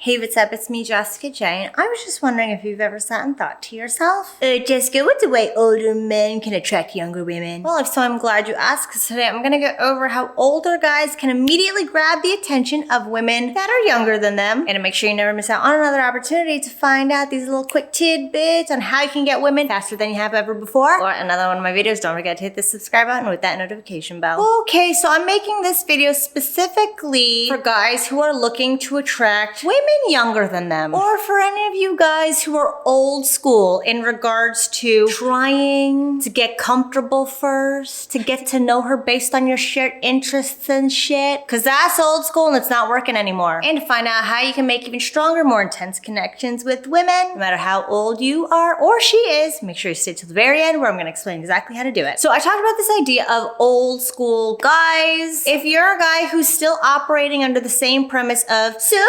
Hey, what's up? It's me, Jessica J, and I was just wondering if you've ever sat and thought to yourself, Jessica, what's the way older men can attract younger women? Well, if so, I'm glad you asked, because today I'm gonna go over how older guys can immediately grab the attention of women that are younger than them, and to make sure you never miss out on another opportunity to find out these little quick tidbits on how you can get women faster than you have ever before, or another one of my videos, don't forget to hit the subscribe button with that notification bell. Okay, so I'm making this video specifically for guys who are looking to attract women younger than them, or for any of you guys who are old school in regards to trying to get comfortable first, to get to know her based on your shared interests and shit, because that's old school and it's not working anymore. And to find out how you can make even stronger, more intense connections with women, no matter how old you are or she is, make sure you stay till the very end where I'm gonna explain exactly how to do it. So I talked about this idea of old school guys. If you're a guy who's still operating under the same premise of, so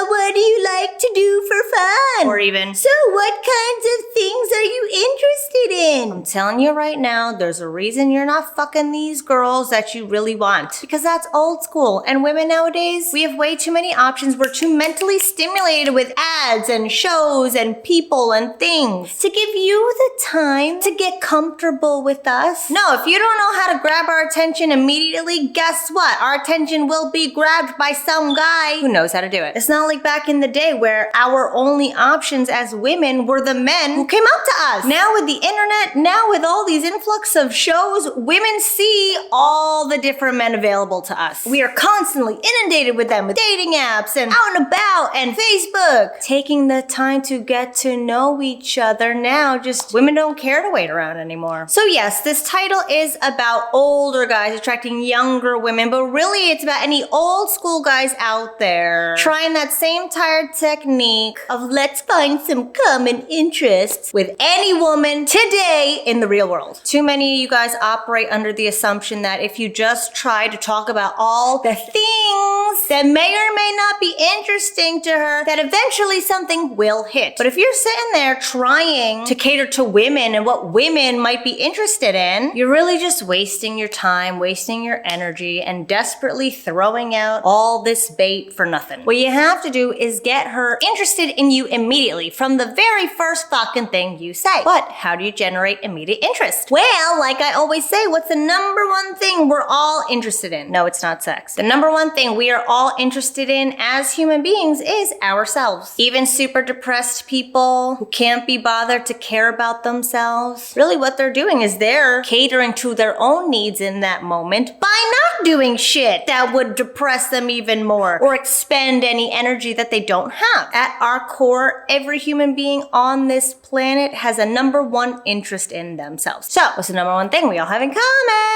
what do you like to do for fun? Or even, so what kinds of things are you interested in? I'm telling you right now, there's a reason you're not fucking these girls that you really want. Because that's old school. And women nowadays, we have way too many options. We're too mentally stimulated with ads and shows and people and things to give you the time to get comfortable with us. No, if you don't know how to grab our attention immediately, guess what? Our attention will be grabbed by some guy who knows how to do it. It's not like back in the day where our only options as women were the men who came up to us. Now with the internet, now with all these influx of shows, women see all the different men available to us. We are constantly inundated with them, with dating apps and out and about and Facebook. Taking the time to get to know each other now, just women don't care to wait around anymore. So yes, this title is about older guys attracting younger women, but really it's about any old school guys out there trying that same tired technique of let's find some common interests with any woman today in the real world. Too many of you guys operate under the assumption that if you just try to talk about all the things that may or may not be interesting to her, that eventually something will hit. But if you're sitting there trying to cater to women and what women might be interested in, you're really just wasting your time, wasting your energy, and desperately throwing out all this bait for nothing. What you have to do is get her interested in you immediately from the very first fucking thing you say. But how do you generate immediate interest? Well, like I always say, what's the number one thing we're all interested in? No, it's not sex. The number one thing we are all interested in as human beings is ourselves. Even super depressed people who can't be bothered to care about themselves, really what they're doing is they're catering to their own needs in that moment by not doing shit that would depress them even more or expend any energy that they don't have. At our core, every human being on this planet has a number one interest in themselves. So, what's the number one thing we all have in common?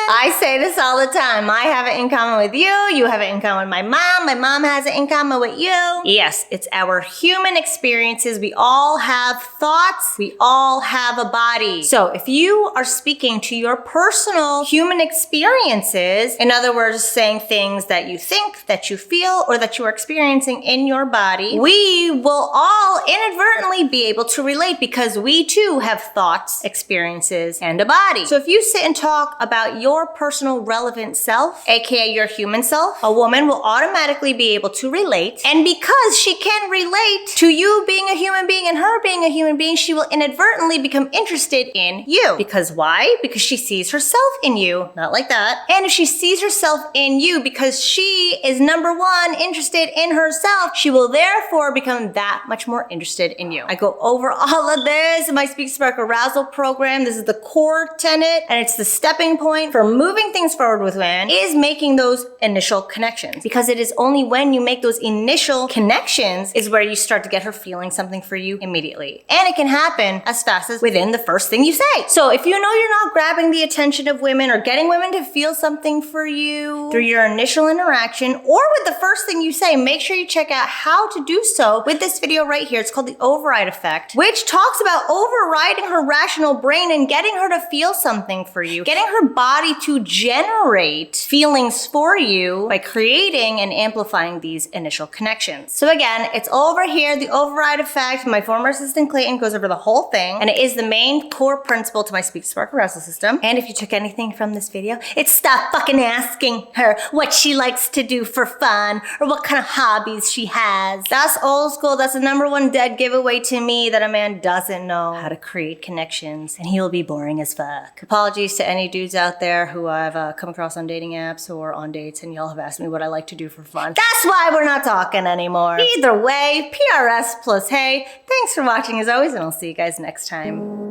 I say this all the time. I have it in common with you. You have it in common with my mom has it in common with you. Yes, it's our human experiences. We all have thoughts. We all have a body. So, if you are speaking to your personal human experiences, in other words, saying things that you think, that you feel, or that you are experiencing in your body, we will all inadvertently be able to relate because we too have thoughts, experiences, and a body. So if you sit and talk about your personal relevant self, aka your human self, a woman will automatically be able to relate. And because she can relate to you being a human being and her being a human being, she will inadvertently become interested in you. Because why? Because she sees herself in you. Not like that. And if she sees herself in you because she is number one interested in herself, she will therefore become that much more interested in you. I go over all of this in my Speak Spark Arousal program. This is the core tenet, and it's the stepping point for moving things forward with women, is making those initial connections. Because it is only when you make those initial connections is where you start to get her feeling something for you immediately. And it can happen as fast as within the first thing you say. So if you know you're not grabbing the attention of women or getting women to feel something for you through your initial interaction or with the first thing you say, make sure you check out how to do so with this video right here. It's called the override effect, which talks about overriding her rational brain and getting her to feel something for you, getting her body to generate feelings for you by creating reinforcing and amplifying these initial connections. So again, it's over here, the override effect. My former assistant Clayton goes over the whole thing, and it is the main core principle to my Speak Spark arousal system. And if you took anything from this video, it's stop fucking asking her what she likes to do for fun or what kind of hobbies she has. That's old school. That's the #1 dead giveaway to me that a man doesn't know how to create connections, and he will be boring as fuck. Apologies to any dudes out there who I've come across on dating apps or on dates, and y'all have asked me what I like to do for fun. That's why we're not talking anymore. Either way, PRS plus hey. Thanks for watching as always, and I'll see you guys next time.